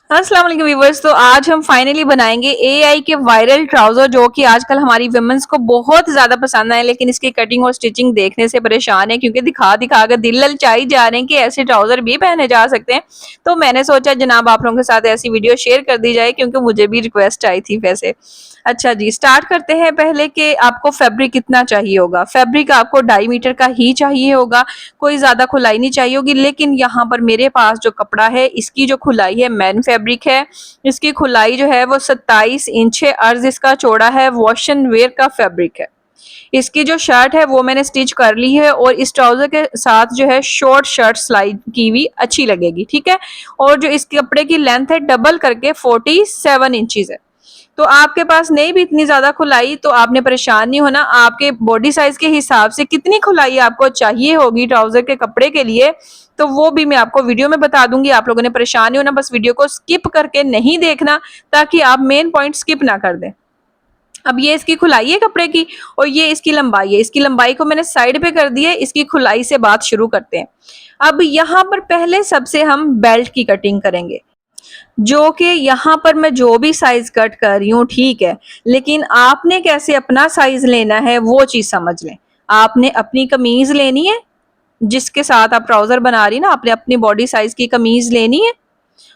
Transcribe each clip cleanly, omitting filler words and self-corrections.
अस्सलाम वालेकुम व्यूवर्स। तो आज हम फाइनली बनाएंगे एआई के वायरल ट्राउजर, जो कि आजकल हमारी वुमेन्स को बहुत ज्यादा पसंद आए, लेकिन इसकी कटिंग और स्टिचिंग देखने से परेशान है क्योंकि दिखा दिखा कर दिल ललचाई जा रहे हैं कि ऐसे ट्राउजर भी पहने जा सकते हैं। तो मैंने सोचा जनाब आप लोगों के साथ ऐसी वीडियो शेयर कर दी जाए क्योंकि मुझे भी रिक्वेस्ट आई थी वैसे। अच्छा जी, स्टार्ट करते हैं। पहले कि आपको फैब्रिक कितना चाहिए होगा। फैब्रिक आपको 2.5 मीटर का ही चाहिए होगा, कोई ज्यादा खुलाई नहीं चाहिए होगी। लेकिन यहाँ पर मेरे पास जो कपड़ा है इसकी जो खुलाई है मैन फैब्रिक है। इसकी खुलाई जो है वो 27 इंच है, अर्ज इसका चौड़ा है, वॉश एंड वेयर का फैब्रिक है। इसकी जो शर्ट है वो मैंने स्टिच कर ली है और इस ट्राउजर के साथ जो है शॉर्ट शर्ट सिलाई की हुई अच्छी लगेगी, ठीक है। और जो इस कपड़े की लेंथ है डबल करके 47 इंचज है। तो आपके पास नहीं भी इतनी ज्यादा खुलाई तो आपने परेशान नहीं होना। आपके बॉडी साइज के हिसाब से कितनी खुलाई आपको चाहिए होगी ट्राउजर के कपड़े के लिए, तो वो भी मैं आपको वीडियो में बता दूंगी। आप लोगों ने परेशान नहीं होना, बस वीडियो को स्किप करके नहीं देखना ताकि आप मेन पॉइंट स्किप ना कर दें। अब ये इसकी खुलाई है कपड़े की और ये इसकी लंबाई है। इसकी लंबाई को मैंने साइड पे कर दिया है। इसकी खुलाई से बात शुरू करते हैं। अब यहाँ पर पहले सबसे हम बेल्ट की कटिंग करेंगे, जो कि यहाँ पर मैं जो भी साइज कट कर रही हूँ ठीक है, लेकिन आपने कैसे अपना साइज लेना है वो चीज समझ लें। आपने अपनी कमीज लेनी है, जिसके साथ आप ट्राउजर बना रही ना, आपने अपनी बॉडी साइज की कमीज लेनी है।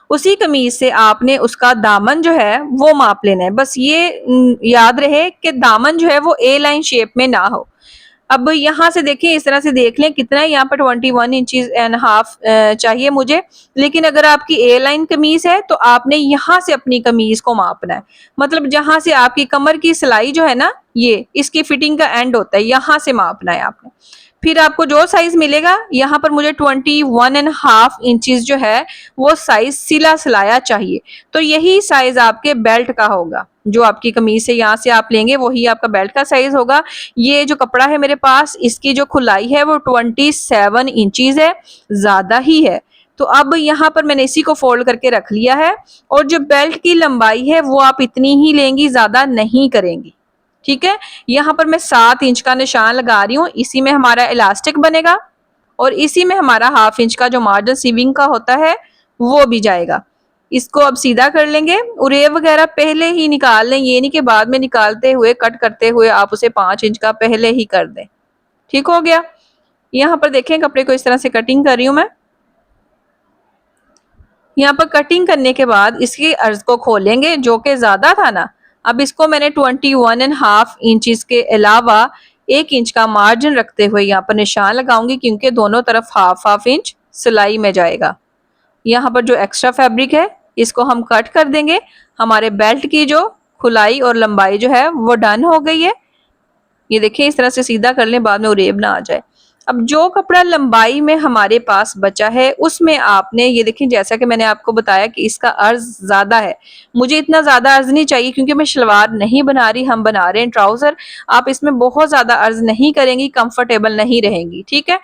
उसी कमीज से आपने उसका दामन जो है वो माप लेना है। बस ये याद रहे कि दामन जो है वो ए लाइन शेप में ना हो। अब यहाँ से देखें, इस तरह से देख लें कितना है यहाँ पर 21 इंच एंड हाफ चाहिए मुझे। लेकिन अगर आपकी ए लाइन कमीज है तो आपने यहाँ से अपनी कमीज को मापना है। मतलब जहां से आपकी कमर की सिलाई जो है ना, ये इसकी फिटिंग का एंड होता है, यहाँ से मापना है आपने। फिर आपको जो साइज मिलेगा, यहाँ पर मुझे 21.5 इंचज जो है वो साइज सिला सिलाया चाहिए। तो यही साइज आपके बेल्ट का होगा। जो आपकी कमीज से यहाँ से आप लेंगे वही आपका बेल्ट का साइज होगा। ये जो कपड़ा है मेरे पास, इसकी जो खुलाई है वो 27 इंचज है, ज्यादा ही है। तो अब यहाँ पर मैंने इसी को फोल्ड करके रख लिया है। और जो बेल्ट की लंबाई है वो आप इतनी ही लेंगी, ज्यादा नहीं करेंगी, ठीक है। यहाँ पर मैं 7 इंच का निशान लगा रही हूँ। इसी में हमारा इलास्टिक बनेगा और इसी में हमारा ½ इंच का जो मार्जिन सीविंग का होता है वो भी जाएगा। इसको अब सीधा कर लेंगे। उरेब वगैरह पहले ही निकाल लें, ये नहीं कि बाद में निकालते हुए कट करते हुए आप उसे 5 इंच का पहले ही कर दें। ठीक हो गया। यहाँ पर देखें, कपड़े को इस तरह से कटिंग कर रही हूँ मैं। यहाँ पर कटिंग करने के बाद इसकी अर्ज को खोलेंगे, जो कि ज्यादा था ना। अब इसको मैंने 21.5 इंचज के अलावा 1 इंच का मार्जिन रखते हुए यहाँ पर निशान लगाऊंगी, क्योंकि दोनों तरफ ½ इंच सिलाई में जाएगा। यहाँ पर जो एक्स्ट्रा फैब्रिक है इसको हम कट कर देंगे। हमारे बेल्ट की जो खुलाई और लंबाई जो है वो डन हो गई है। ये देखिए, इस तरह से सीधा कर लें, बाद में उरेब ना आ जाए। अब जो कपड़ा लंबाई में हमारे पास बचा है उसमें आपने, ये देखिए जैसा कि मैंने आपको बताया कि इसका अर्ज ज्यादा है। मुझे इतना ज्यादा अर्ज नहीं चाहिए क्योंकि मैं शलवार नहीं बना रही, हम बना रहे हैं ट्राउजर। आप इसमें बहुत ज्यादा अर्ज नहीं करेंगी, कंफर्टेबल नहीं रहेंगी, ठीक है।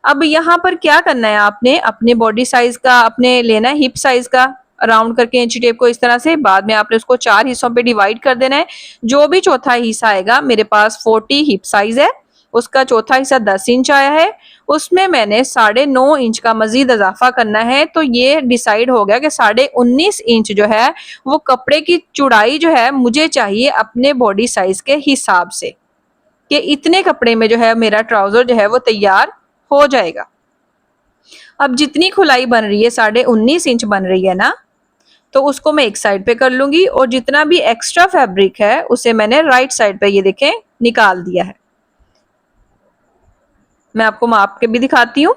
अब यहाँ पर क्या करना है, आपने अपने बॉडी साइज का अपने लेना है, हिप साइज का राउंड करके इंची टेप को इस तरह से, बाद में आपने उसको 4 हिस्सों पे डिवाइड कर देना है। जो भी चौथा हिस्सा आएगा, मेरे पास 40 हिप साइज है, उसका चौथा हिस्सा 10 इंच आया है, उसमें मैंने 9.5 इंच का मजीद इजाफा करना है। तो ये डिसाइड हो गया कि 19.5 इंच जो है वो कपड़े की चौड़ाई जो है मुझे चाहिए अपने बॉडी साइज के हिसाब से, कि इतने कपड़े में जो है मेरा ट्राउजर जो है वो तैयार हो जाएगा। अब जितनी खुलाई बन रही है, 19.5 इंच बन रही है ना, तो उसको मैं एक साइड पे कर लूंगी और जितना भी एक्स्ट्रा फैब्रिक है उसे मैंने राइट साइड पे, ये देखें, निकाल दिया है। मैं आपको माप के भी दिखाती हूँ।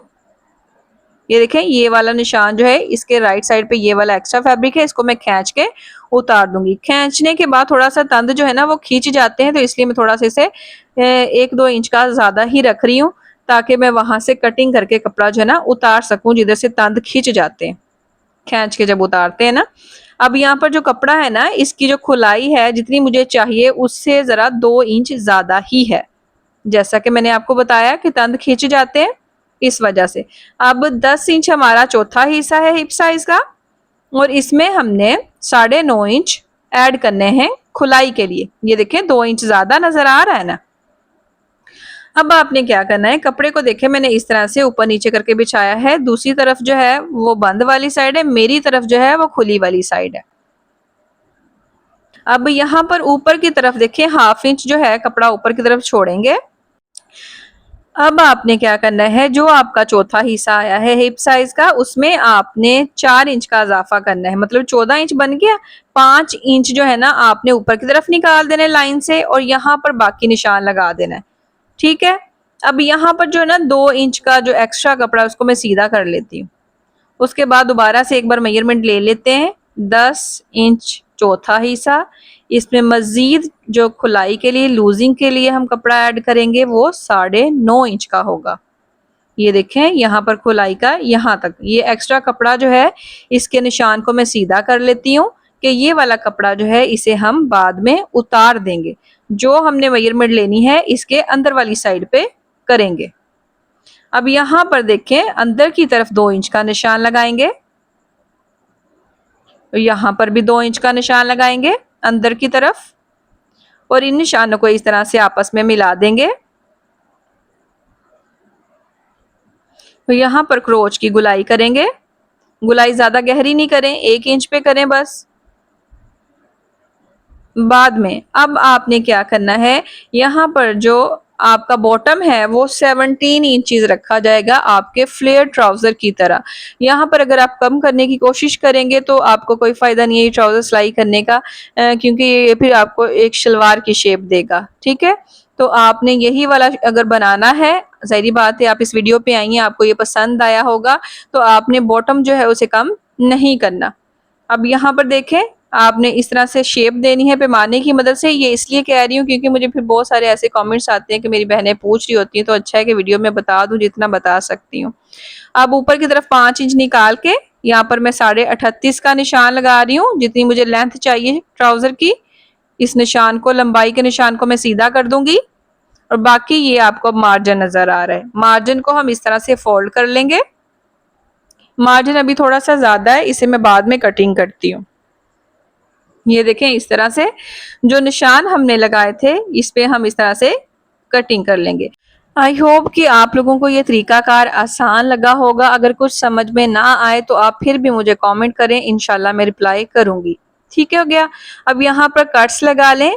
ये देखें, ये वाला निशान जो है इसके राइट साइड पे ये वाला एक्स्ट्रा फैब्रिक है, इसको मैं खींच के उतार दूंगी। खींचने के बाद थोड़ा सा तंद जो है ना वो खींच जाते हैं, तो इसलिए मैं थोड़ा सा इसे 1-2 इंच का ज्यादा ही रख रही हूँ, ताकि मैं वहां से कटिंग करके कपड़ा जो है ना उतार सकूं, जिधर से तंद खींच जाते हैं खींच के जब उतारते हैं ना। अब यहाँ पर जो कपड़ा है ना, इसकी जो खुलाई है जितनी मुझे चाहिए उससे जरा 2 इंच ज्यादा ही है, जैसा कि मैंने आपको बताया कि तंद खींच जाते हैं, इस वजह से। अब 10 इंच हमारा चौथा हिस्सा है हिप साइज का, और इसमें हमने 9.5 इंच ऐड करने हैं खुलाई के लिए। ये देखें, 2 इंच ज्यादा नजर आ रहा है ना। अब आपने क्या करना है, कपड़े को देखिए मैंने इस तरह से ऊपर नीचे करके बिछाया है। दूसरी तरफ जो है वो बंद वाली साइड है, मेरी तरफ जो है वो खुली वाली साइड है। अब यहाँ पर ऊपर की तरफ देखिए 1/2 इंच जो है कपड़ा ऊपर की तरफ छोड़ेंगे। अब आपने क्या करना है, जो आपका चौथा हिस्सा आया है हिप साइज का, उसमें आपने 4 इंच का इजाफा करना है, मतलब 14 इंच बन गया। 5 इंच जो है ना आपने ऊपर की तरफ निकाल देना है लाइन से, और यहाँ पर बाकी निशान लगा देना है। ठीक है। अब यहाँ पर जो है ना 2 इंच का जो एक्स्ट्रा कपड़ा है उसको मैं सीधा कर लेती हूँ। उसके बाद दोबारा से एक बार मेजरमेंट ले लेते हैं। 10 इंच चौथा हिस्सा, इसमें मजीद जो खुलाई के लिए लूजिंग के लिए हम कपड़ा ऐड करेंगे वो 9.5 इंच का होगा। ये देखें यहाँ पर खुलाई का यहाँ तक ये एक्स्ट्रा कपड़ा जो है इसके निशान को मैं सीधा कर लेती हूँ कि ये वाला कपड़ा जो है इसे हम बाद में उतार देंगे। जो हमने मेजरमेंट लेनी है इसके अंदर वाली साइड पे करेंगे। अब यहाँ पर देखें अंदर की तरफ 2 इंच का निशान लगाएंगे, यहाँ पर भी 2 इंच का निशान लगाएंगे अंदर की तरफ, और इन निशानों को इस तरह से आपस में मिला देंगे। तो यहाँ पर क्रोच की गुलाई करेंगे। गुलाई ज्यादा गहरी नहीं करें, 1 इंच पे करें बस। बाद में अब आपने क्या करना है, यहाँ पर जो आपका बॉटम है वो 17 इंचेस रखा जाएगा आपके फ्लेयर ट्राउजर की तरह। यहाँ पर अगर आप कम करने की कोशिश करेंगे तो आपको कोई फायदा नहीं है ट्राउजर सिलाई करने का, क्योंकि ये फिर आपको एक शलवार की शेप देगा। ठीक है, तो आपने यही वाला अगर बनाना है, जाहिर बात है आप इस वीडियो पे आई हैं, आपको ये पसंद आया होगा, तो आपने बॉटम जो है उसे कम नहीं करना। अब यहाँ पर देखें आपने इस तरह से शेप देनी है पैमाने की मदद से। ये इसलिए कह रही हूँ क्योंकि मुझे फिर बहुत सारे ऐसे कमेंट्स आते हैं कि मेरी बहनें पूछ रही होती हैं, तो अच्छा है कि वीडियो में बता दूं जितना बता सकती हूँ। अब ऊपर की तरफ 5 इंच निकाल के यहाँ पर मैं 38.5 का निशान लगा रही हूँ, जितनी मुझे लेंथ चाहिए ट्राउजर की। इस निशान को, लंबाई के निशान को मैं सीधा कर दूंगी, और बाकी ये आपको मार्जिन नजर आ रहा है। मार्जिन को हम इस तरह से फोल्ड कर लेंगे। मार्जिन अभी थोड़ा सा ज्यादा है, इसे मैं बाद में कटिंग करती हूँ। ये देखें इस तरह से जो निशान हमने लगाए थे इस पे हम इस तरह से कटिंग कर लेंगे। आई होप कि आप लोगों को ये तरीकाकार आसान लगा होगा। अगर कुछ समझ में ना आए तो आप फिर भी मुझे कमेंट करें, इंशाल्लाह मैं रिप्लाई करूंगी। ठीक हो गया। अब यहाँ पर कट्स लगा लें।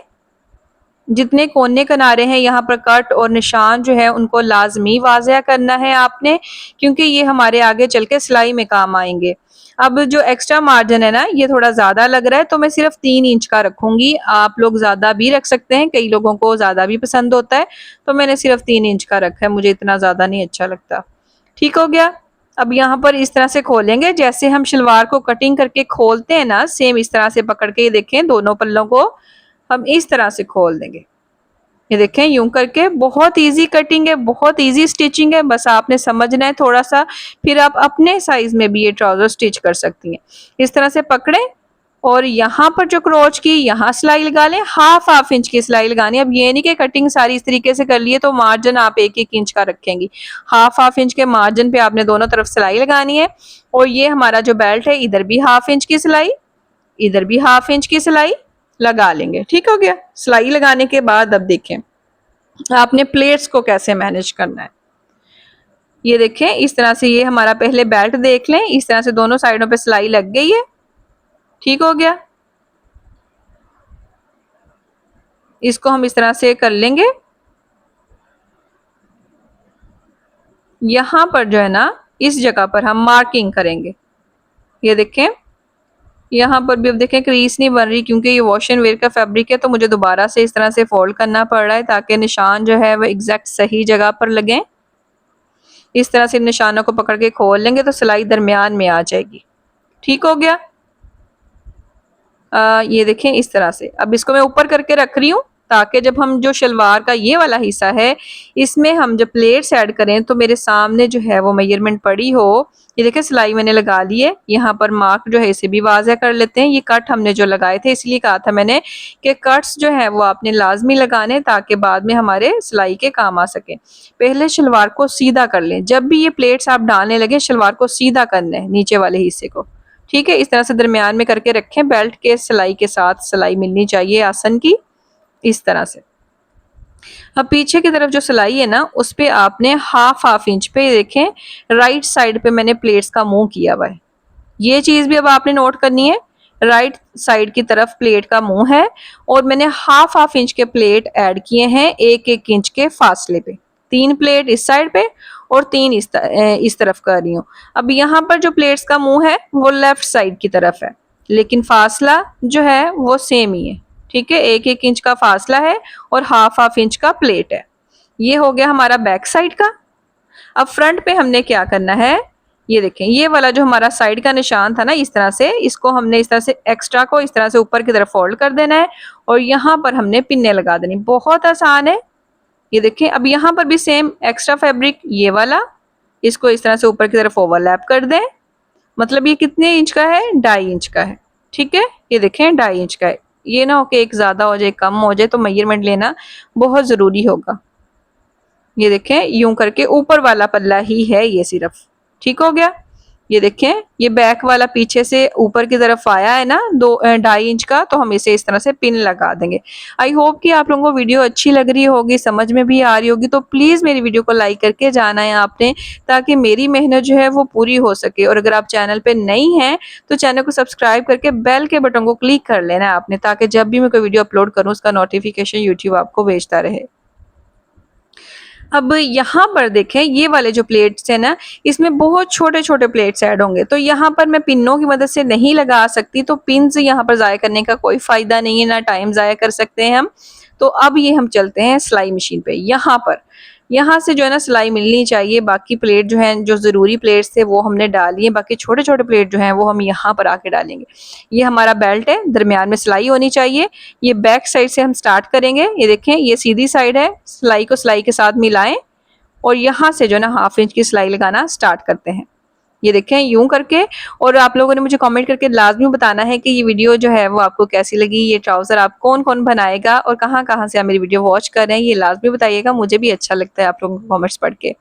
जितने कोने किनारे हैं यहाँ पर कट और निशान जो है उनको लाजमी वाज़ेह करना है आपने, क्योंकि ये हमारे आगे चल के सिलाई में काम आएंगे। अब जो एक्स्ट्रा मार्जिन है ना ये थोड़ा ज्यादा लग रहा है, तो मैं सिर्फ 3 इंच का रखूंगी। आप लोग ज्यादा भी रख सकते हैं, कई लोगों को ज्यादा भी पसंद होता है, तो मैंने सिर्फ 3 इंच का रखा है, मुझे इतना ज्यादा नहीं अच्छा लगता। ठीक हो गया। अब यहाँ पर इस तरह से खोलेंगे, जैसे हम शलवार को कटिंग करके खोलते हैं ना, सेम इस तरह से पकड़ के, ये देखें दोनों पल्लों को हम इस तरह से खोल देंगे। ये देखें यूं करके। बहुत इजी कटिंग है, बहुत इजी स्टिचिंग है, बस आपने समझना है थोड़ा सा, फिर आप अपने साइज में भी ये ट्राउजर स्टिच कर सकती हैं। इस तरह से पकड़ें और यहाँ पर जो क्रोच की यहाँ सिलाई लगा लें, हाफ इंच की सिलाई लगानी। अब ये नहीं कि कटिंग सारी इस तरीके से कर लिए तो मार्जिन आप 1 इंच का रखेंगी। हाफ इंच के मार्जिन पे आपने दोनों तरफ सिलाई लगानी है। और ये हमारा जो बेल्ट है, इधर भी हाफ इंच की सिलाई, इधर भी हाफ इंच की सिलाई लगा लेंगे। ठीक हो गया। सिलाई लगाने के बाद अब देखें आपने प्लेट्स को कैसे मैनेज करना है। ये देखें इस तरह से, ये हमारा पहले बेल्ट देख लें, इस तरह से दोनों साइडों पे सिलाई लग गई है। ठीक हो गया। इसको हम इस तरह से कर लेंगे। यहां पर जो है ना इस जगह पर हम मार्किंग करेंगे। ये देखें यहाँ पर भी अब देखें क्रीज नहीं बन रही, क्योंकि ये वॉश एंड वेयर का फैब्रिक है, तो मुझे दोबारा से इस तरह से फोल्ड करना पड़ रहा है ताकि निशान जो है वो एग्जैक्ट सही जगह पर लगे। इस तरह से निशानों को पकड़ के खोल लेंगे तो सिलाई दरमियान में आ जाएगी। ठीक हो गया। ये देखें इस तरह से। अब इसको मैं ऊपर करके रख रही हूँ ताकि जब हम जो शलवार का ये वाला हिस्सा है इसमें हम जब प्लेट्स ऐड करें तो मेरे सामने जो है वो मेजरमेंट पड़ी हो। ये देखें सिलाई मैंने लगा ली है। यहाँ पर मार्क जो है इसे भी वाज़ेह कर लेते हैं। ये कट हमने जो लगाए थे, इसलिए कहा था मैंने कि कट्स जो है वो आपने लाजमी लगाने ताकि बाद में हमारे सिलाई के काम आ सके। पहले शलवार को सीधा कर लें। जब भी ये प्लेट्स आप डालने लगे शलवार को सीधा करना है, नीचे वाले हिस्से को। ठीक है, इस तरह से दरमियान में करके रखें। बेल्ट के सिलाई के साथ सिलाई मिलनी चाहिए आसन की, इस तरह से। अब पीछे की तरफ जो सिलाई है ना उस पे आपने हाफ इंच पे देखें राइट साइड पे मैंने प्लेट्स का मुंह किया हुआ है। ये चीज भी अब आपने नोट करनी है। राइट साइड की तरफ प्लेट का मुंह है और मैंने हाफ इंच के प्लेट ऐड किए हैं 1-1 इंच के फासले पे। 3 प्लेट इस साइड पे और 3 इस तरफ कर रही हूँ। अब यहाँ पर जो प्लेट्स का मुंह है वो लेफ्ट साइड की तरफ है, लेकिन फासला जो है वो सेम ही है। ठीक है, 1-1 इंच का फासला है और हाफ इंच का प्लेट है। ये हो गया हमारा बैक साइड का। अब फ्रंट पे हमने क्या करना है, ये देखें ये वाला जो हमारा साइड का निशान था ना, इस तरह से इसको हमने इस तरह से एक्स्ट्रा को इस तरह से ऊपर की तरफ फोल्ड कर देना है और यहाँ पर हमने पिन्ने लगा देनी। बहुत आसान है। ये देखें अब यहाँ पर भी सेम एक्स्ट्रा फैब्रिक ये वाला, इसको इस तरह से ऊपर की तरफ ओवरलैप कर दें। मतलब ये कितने इंच का है, 2.5 इंच का है। ठीक है, ये देखें 2.5 इंच का है। ये ना हो कि एक ज्यादा हो जाए कम हो जाए, तो मेजरमेंट लेना बहुत जरूरी होगा। ये देखें यूं करके ऊपर वाला पल्ला ही है ये सिर्फ। ठीक हो गया। ये देखें ये बैक वाला पीछे से ऊपर की तरफ आया है ना 2.5 इंच का, तो हम इसे इस तरह से पिन लगा देंगे। आई होप कि आप लोगों को वीडियो अच्छी लग रही होगी, समझ में भी आ रही होगी। तो प्लीज मेरी वीडियो को लाइक करके जाना है आपने, ताकि मेरी मेहनत जो है वो पूरी हो सके। और अगर आप चैनल पे नई हैं तो चैनल को सब्सक्राइब करके बेल के बटन को क्लिक कर लेना है आपने, ताकि जब भी मैं कोई वीडियो अपलोड करूँ उसका नोटिफिकेशन यूट्यूब आपको भेजता रहे। अब यहाँ पर देखें ये वाले जो प्लेट्स है ना, इसमें बहुत छोटे छोटे प्लेट्स ऐड होंगे, तो यहाँ पर मैं पिनों की मदद से नहीं लगा सकती। तो पिन्स यहाँ पर ज़ाया करने का कोई फायदा नहीं है, ना टाइम ज़ाया कर सकते हैं हम। तो अब ये हम चलते हैं सिलाई मशीन पे। यहाँ पर यहाँ से जो है ना सिलाई मिलनी चाहिए। बाकी प्लेट जो है, जो ज़रूरी प्लेट्स थे वो हमने डाली है, बाकी छोटे छोटे प्लेट जो हैं वो हम यहाँ पर आके डालेंगे। ये हमारा बेल्ट है, दरमियान में सिलाई होनी चाहिए। ये बैक साइड से हम स्टार्ट करेंगे। ये देखें ये सीधी साइड है, सिलाई को सिलाई के साथ मिलाएं और यहाँ से जो है ना हाफ इंच की सिलाई लगाना स्टार्ट करते हैं। ये देखें यूं करके। और आप लोगों ने मुझे कमेंट करके लाजमी बताना है कि ये वीडियो जो है वो आपको कैसी लगी। ये ट्राउजर आप कौन कौन बनाएगा और कहाँ कहाँ से आप मेरी वीडियो वॉच कर रहे हैं, ये लाजमी बताइएगा। मुझे भी अच्छा लगता है आप लोगों को कमेंट्स पढ़ के।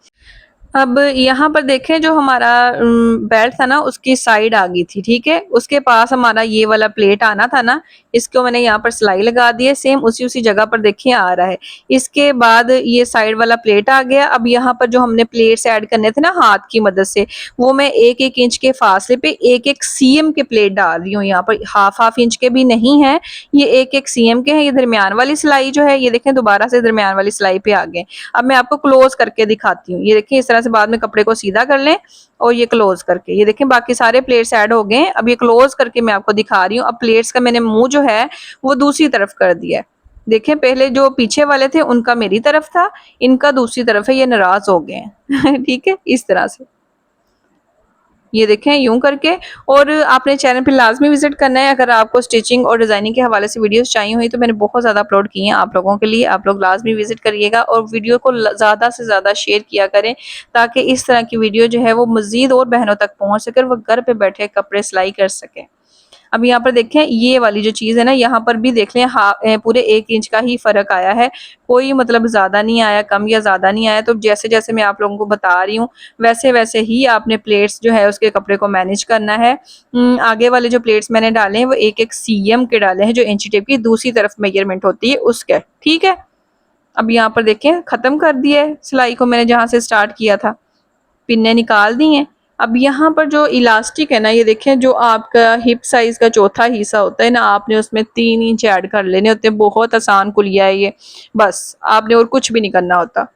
अब यहाँ पर देखें जो हमारा बेल्ट था ना उसकी साइड आ गई थी। ठीक है, उसके पास हमारा ये वाला प्लेट आना था ना, इसको मैंने यहाँ पर सिलाई लगा दी है। सेम उसी उसी जगह पर देखिए आ रहा है। इसके बाद ये साइड वाला प्लेट आ गया। अब यहाँ पर जो हमने प्लेट्स ऐड करने थे ना हाथ की मदद से, वो मैं 1-1 इंच के फासले पे 1-1 सीएम के प्लेट डाल रही हूँ। यहाँ पर हाफ इंच के भी नहीं है, ये 1-1 सीएम के हैं। ये दरमियान वाली सिलाई जो है, ये देखें दोबारा से दरमियान वाली सिलाई पे आ गए। अब मैं आपको क्लोज करके दिखाती हूँ। ये देखिए इस तरह से बाद में कपड़े को सीधा कर लें और ये क्लोज करके, ये देखें बाकी सारे प्लेट्स ऐड हो गए। अब ये क्लोज करके मैं आपको दिखा रही हूँ। अब प्लेट्स का मैंने मुंह जो है वो दूसरी तरफ कर दिया है। देखें पहले जो पीछे वाले थे उनका मेरी तरफ था, इनका दूसरी तरफ है। ये नाराज हो गए हैं ठीक है, इस तरह से ये देखें यूं करके। और आपने चैनल पे लाजमी विजिट करना है। अगर आपको स्टिचिंग और डिजाइनिंग के हवाले से वीडियोस चाहिए हुई तो मैंने बहुत ज़्यादा अपलोड की हैं आप लोगों के लिए। आप लोग लाजमी विजिट करिएगा और वीडियो को ज़्यादा से ज़्यादा शेयर किया करें, ताकि इस तरह की वीडियो जो है वो मज़ीद और बहनों तक पहुँच सके और वो घर पर बैठे कपड़े सिलाई कर सकें। अब यहाँ पर देखें ये वाली जो चीज़ है ना, यहाँ पर भी देख लें पूरे 1 इंच का ही फर्क आया है। कोई मतलब ज़्यादा नहीं आया, कम या ज़्यादा नहीं आया। तो जैसे जैसे मैं आप लोगों को बता रही हूँ वैसे वैसे ही आपने प्लेट्स जो है उसके कपड़े को मैनेज करना है। आगे वाले जो प्लेट्स मैंने डाले हैं वो 1-1 सीएम के डाले हैं, जो इंची टेप की दूसरी तरफ मेजरमेंट होती है उसके। ठीक है, अब यहाँ पर देखें खत्म कर दिया है सिलाई को मैंने जहाँ से स्टार्ट किया था, पिन्ने निकाल दी हैं। अब यहाँ पर जो इलास्टिक है ना, ये देखें जो आपका हिप साइज का चौथा हिस्सा होता है ना, आपने उसमें 3 इंच ऐड कर लेने होते हैं। बहुत आसान कुलिया है ये, बस आपने और कुछ भी नहीं करना होता।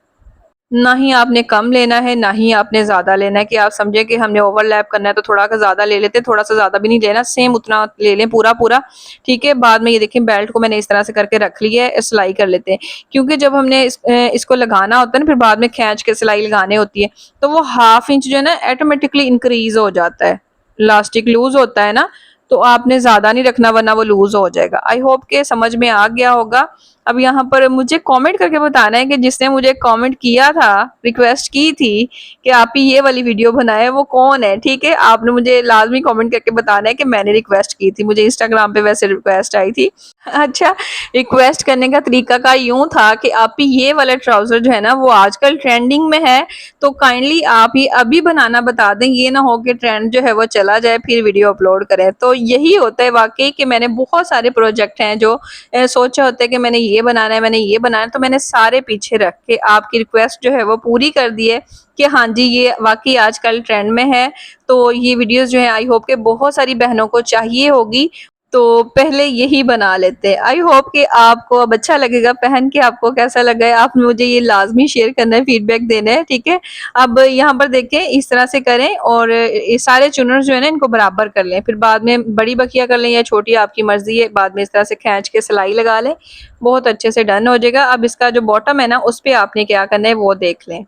ना ही आपने कम लेना है, ना ही आपने ज़्यादा लेना है कि आप समझे कि हमने ओवरलैप करना है तो थोड़ा सा ज़्यादा ले लेते हैं। थोड़ा सा ज़्यादा भी नहीं लेना, सेम उतना ले लें पूरा पूरा। ठीक है, बाद में ये देखें बेल्ट को मैंने इस तरह से करके रख लिया है। सिलाई कर लेते हैं, क्योंकि जब हमने इसको लगाना होता है ना, फिर बाद में खींच के सिलाई लगाने होती है, तो वो हाफ इंच जो है ना ऑटोमेटिकली इंक्रीज हो जाता है। इलास्टिक लूज होता है ना, तो आपने ज़्यादा नहीं रखना वरना वो लूज हो जाएगा। आई होप के समझ में आ गया होगा। अब यहाँ पर मुझे कमेंट करके बताना है कि जिसने मुझे कमेंट किया था, रिक्वेस्ट की थी कि आप ही ये वाली वीडियो बनाए, वो कौन है। ठीक है, आपने मुझे लाजमी कमेंट करके बताना है कि मैंने रिक्वेस्ट की थी। मुझे इंस्टाग्राम पे वैसे रिक्वेस्ट आई थी। अच्छा, रिक्वेस्ट करने का तरीका का यूं था कि आप ही ये वाला ट्राउजर जो है ना वो आजकल ट्रेंडिंग में है, तो काइंडली आप ही अभी बनाना बता दें। ये ना हो कि ट्रेंड जो है वो चला जाए फिर वीडियो अपलोड करें। तो यही होता है वाकई कि मैंने बहुत सारे प्रोजेक्ट हैं जो सोचा होता है कि मैंने ये बनाना है, मैंने ये बनाना है, तो मैंने सारे पीछे रख के आपकी रिक्वेस्ट जो है वो पूरी कर दी है कि हाँ जी, ये वाक़ई आजकल ट्रेंड में है। तो ये वीडियोज़ जो है आई होप कि बहुत सारी बहनों को चाहिए होगी, तो पहले यही बना लेते हैं। आई होप कि आपको अब अच्छा लगेगा पहन के, आपको कैसा लगा है आप मुझे ये लाज़मी शेयर करना है, फीडबैक देना है, ठीक है? अब यहाँ पर देखें इस तरह से करें और ये सारे चुनर्स जो है ना इनको बराबर कर लें, फिर बाद में बड़ी बखिया कर लें या छोटी, आपकी मर्ज़ी है। बाद में इस तरह से खींच के सिलाई लगा लें, बहुत अच्छे से डन हो जाएगा। अब इसका जो बॉटम है ना उस पे आपने क्या करना है वो देख लें।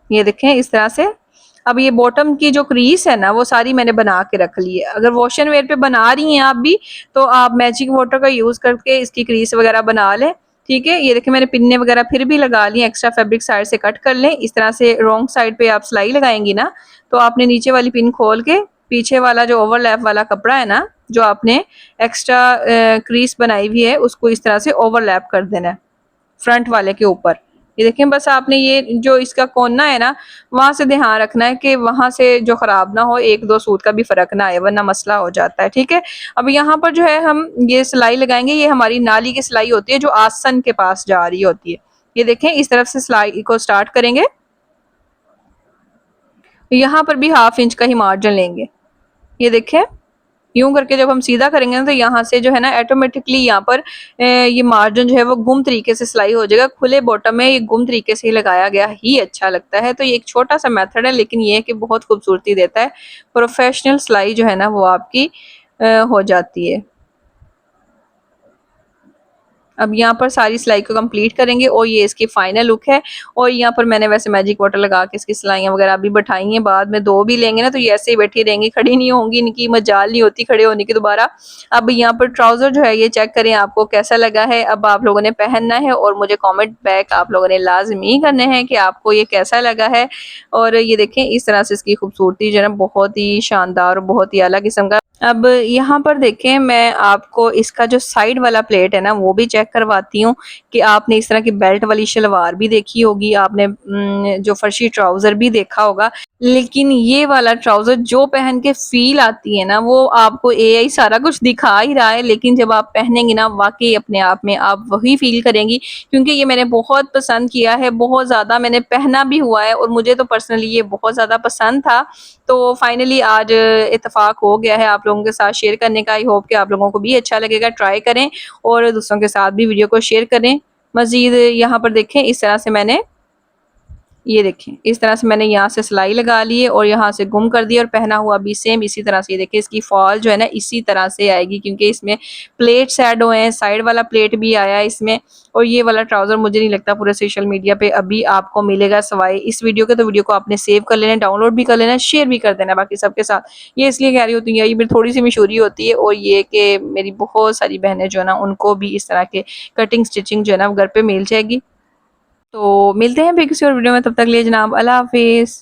ये देखें इस तरह से। अब ये बॉटम की जो क्रीज है ना वो सारी मैंने बना के रख ली है। अगर वॉश एंड वेयर पे बना रही हैं आप भी, तो आप मैजिक वाटर का यूज़ करके इसकी क्रीज वगैरह बना लें, ठीक है? ये देखिए मैंने पिन्ने वगैरह फिर भी लगा ली हैं, एक्स्ट्रा फैब्रिक साइड से कट कर लें। इस तरह से रॉन्ग साइड पे आप सिलाई लगाएंगी ना, तो आपने नीचे वाली पिन खोल के पीछे वाला जो ओवरलैप वाला कपड़ा है ना, जो आपने एक्स्ट्रा क्रीज बनाई हुई है, उसको इस तरह से ओवरलैप कर देना है फ्रंट वाले के ऊपर। ये देखें बस आपने ये जो इसका कोना है ना, वहां से ध्यान रखना है कि वहां से जो खराब ना हो, एक दो सूत का भी फर्क ना आए, वरना मसला हो जाता है, ठीक है? अब यहाँ पर जो है हम ये सिलाई लगाएंगे, ये हमारी नाली की सिलाई होती है जो आसन के पास जा रही होती है। ये देखें इस तरफ से सिलाई को स्टार्ट करेंगे, यहाँ पर भी हाफ इंच का ही मार्जिन लेंगे। ये देखें यूं करके जब हम सीधा करेंगे ना, तो यहाँ से जो है ना ऑटोमेटिकली यहाँ पर ये मार्जिन जो है वो गुम तरीके से सिलाई हो जाएगा। खुले बॉटम में ये गुम तरीके से ही लगाया गया ही अच्छा लगता है। तो ये एक छोटा सा मेथड है, लेकिन ये है कि बहुत खूबसूरती देता है। प्रोफेशनल सिलाई जो है ना वो आपकी हो जाती है। अब यहाँ पर सारी सिलाई को कंप्लीट करेंगे और ये इसकी फाइनल लुक है। और यहाँ पर मैंने वैसे मैजिक वाटर लगा के इसकी सिलाइयाँ वगैरह अभी बैठाई हैं, बाद में दो भी लेंगे ना तो ये ऐसे ही बैठी रहेंगी, खड़ी नहीं होंगी, इनकी मजाल नहीं होती खड़े होने की दोबारा। अब यहाँ पर ट्राउजर जो है ये चेक करें आपको कैसा लगा है। अब आप लोगों ने पहनना है और मुझे कॉमेंट बैक आप लोगों ने लाजमी करने हैं कि आपको ये कैसा लगा है। और ये देखें इस तरह से इसकी खूबसूरती जो है ना बहुत ही शानदार और बहुत ही अलग किस्म का। अब यहाँ पर देखें मैं आपको इसका जो साइड वाला प्लेट है ना वो भी चेक करवाती हूँ कि आपने इस तरह की बेल्ट वाली शलवार भी देखी होगी, आपने जो फर्शी ट्राउजर भी देखा होगा, लेकिन ये वाला ट्राउजर जो पहन के फील आती है ना वो आपको एआई सारा कुछ दिखा ही रहा है, लेकिन जब आप पहनेंगी ना वाकई अपने आप में आप वही फील करेंगी। क्योंकि ये मैंने बहुत पसंद किया है, बहुत ज़्यादा मैंने पहना भी हुआ है और मुझे तो पर्सनली ये बहुत ज़्यादा पसंद था। तो फाइनली आज इत्तेफाक हो गया है आप लोगों के साथ शेयर करने का। आई होप कि आप लोगों को भी अच्छा लगेगा, ट्राई करें और दूसरों के साथ भी वीडियो को शेयर करें। मज़ीद यहाँ पर देखें इस तरह से मैंने ये देखें इस तरह से मैंने यहाँ से सिलाई लगा ली है और यहाँ से गुम कर दिया और पहना हुआ भी सेम इसी तरह से। ये देखें इसकी फॉल जो है ना इसी तरह से आएगी, क्योंकि इसमें प्लेट्स ऐड हुए हैं, साइड वाला प्लेट भी आया है इसमें। और ये वाला ट्राउजर मुझे नहीं लगता पूरे सोशल मीडिया पे अभी आपको मिलेगा सवाए इस वीडियो के। तो वीडियो को आपने सेव कर लेना, डाउनलोड भी कर लेना, शेयर भी कर देना बाकी सबके साथ। ये इसलिए कह रही होती है, ये मेरी थोड़ी सी मशहूरी होती है और ये कि मेरी बहुत सारी बहनें जो है ना उनको भी इस तरह के कटिंग स्टिचिंग जो है ना घर पे मिल जाएगी। तो मिलते हैं फिर किसी और वीडियो में, तब तक लिए जनाब अल्लाह हाफिज़।